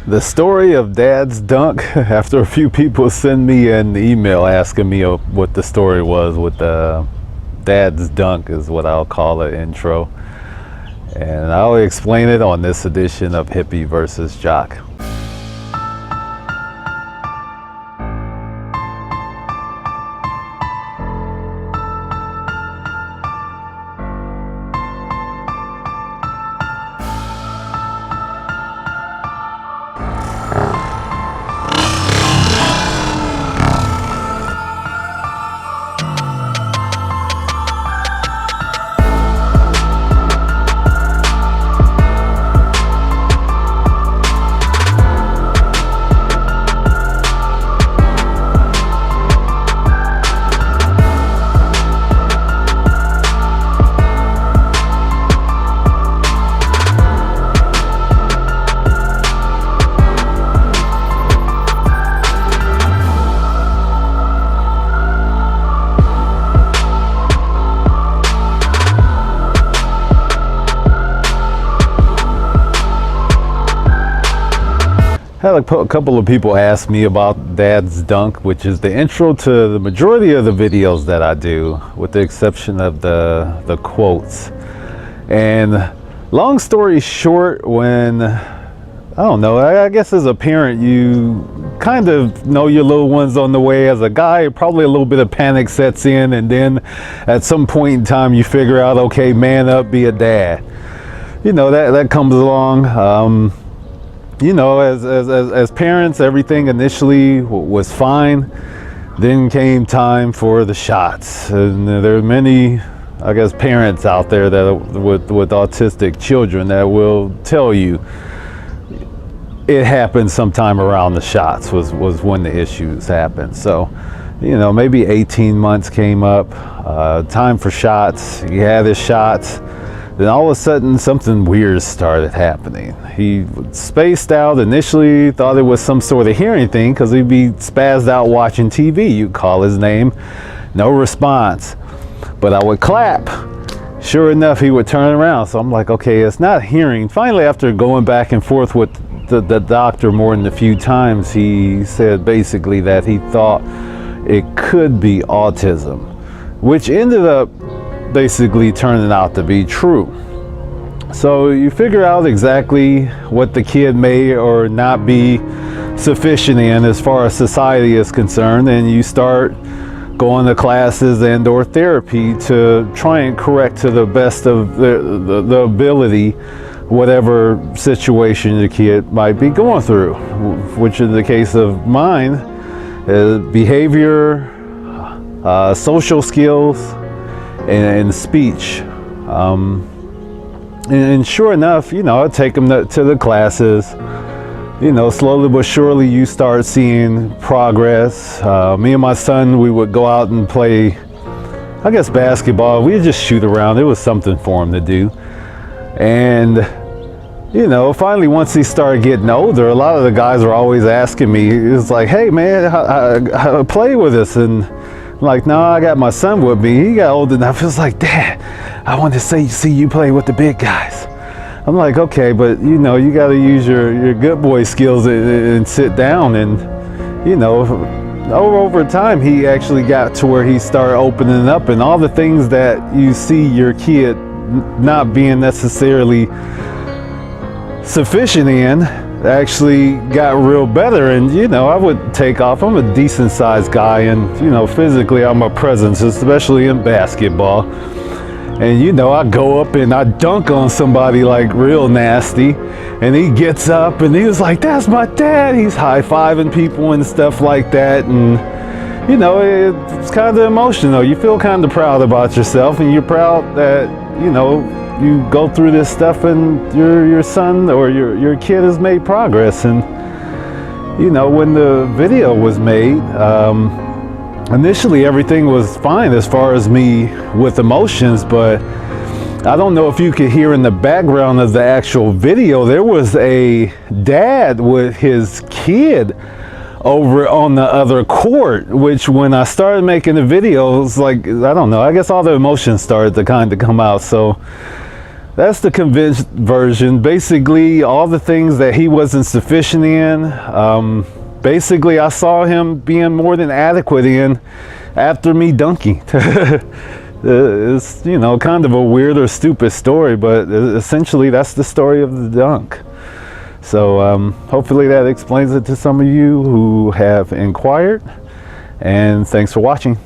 The story of Dad's dunk, after a few people send me an email asking me what the story was with the Dad's dunk is what I'll call the intro. And I'll explain it on this edition of Hippie versus Jock. I had a couple of people ask me about Dad's dunk, which is the intro to the majority of the videos that I do, with the exception of the quotes. And long story short, when, I don't know, I guess as a parent, you kind of know your little ones on the way. As a guy, probably a little bit of panic sets in, and then at some point in time, you figure out, okay, man up, be a dad. You know, that comes along. You know, as parents, everything initially was fine. Then came time for the shots, and there are many, I guess, parents out there that with autistic children that will tell you it happened sometime around the shots was when the issues happened. So, you know, maybe 18 months came up, time for shots. He had his shots. Then all of a sudden something weird started happening. He spaced out initially, thought it was some sort of hearing thing because he'd be spazzed out watching TV. You'd call his name, no response. But I would clap. Sure enough, he would turn around. So I'm like, okay, it's not hearing. Finally, after going back and forth with the doctor more than a few times, he said basically that he thought it could be autism, which ended up basically turning out to be true. So you figure out exactly what the kid may or not be sufficient in as far as society is concerned, and you start going to classes and or therapy to try and correct to the best of the ability whatever situation the kid might be going through, which in the case of mine is behavior, social skills, and speech. And sure enough, you know, I take them to the classes. You know, slowly but surely you start seeing progress. Me and my son, we would go out and play, I guess, basketball. We'd just shoot around. It was something for him to do. And, you know, finally, once he started getting older, a lot of the guys were always asking me, it's like, hey man, play with us. And like, no, I got my son with me. He got old enough. It's like, Dad, I want to see you play with the big guys. I'm like, okay, but you know, you got to use your good boy skills and sit down. And you know, over time, he actually got to where he started opening up, and all the things that you see your kid not being necessarily sufficient in actually got real better. And you know, I would take off. I'm a decent sized guy, and you know, physically I'm a presence, especially in basketball. And you know, I go up and I dunk on somebody like real nasty, and he gets up and he was like, that's my dad. He's high-fiving people and stuff like that. And you know, it's kind of emotional. You feel kind of proud about yourself, and you're proud that, you know, you go through this stuff and your son or your kid has made progress. And you know, when the video was made, initially everything was fine as far as me with emotions, but I don't know if you could hear in the background of the actual video, there was a dad with his kid over on the other court, which when I started making the video, it was like, I don't know, I guess all the emotions started to kind of come out. So That's the condensed version. Basically, all the things that he wasn't sufficient in, basically I saw him being more than adequate in after me dunking. It's, you know, kind of a weird or stupid story, but essentially that's the story of the dunk. So hopefully that explains it to some of you who have inquired, and thanks for watching.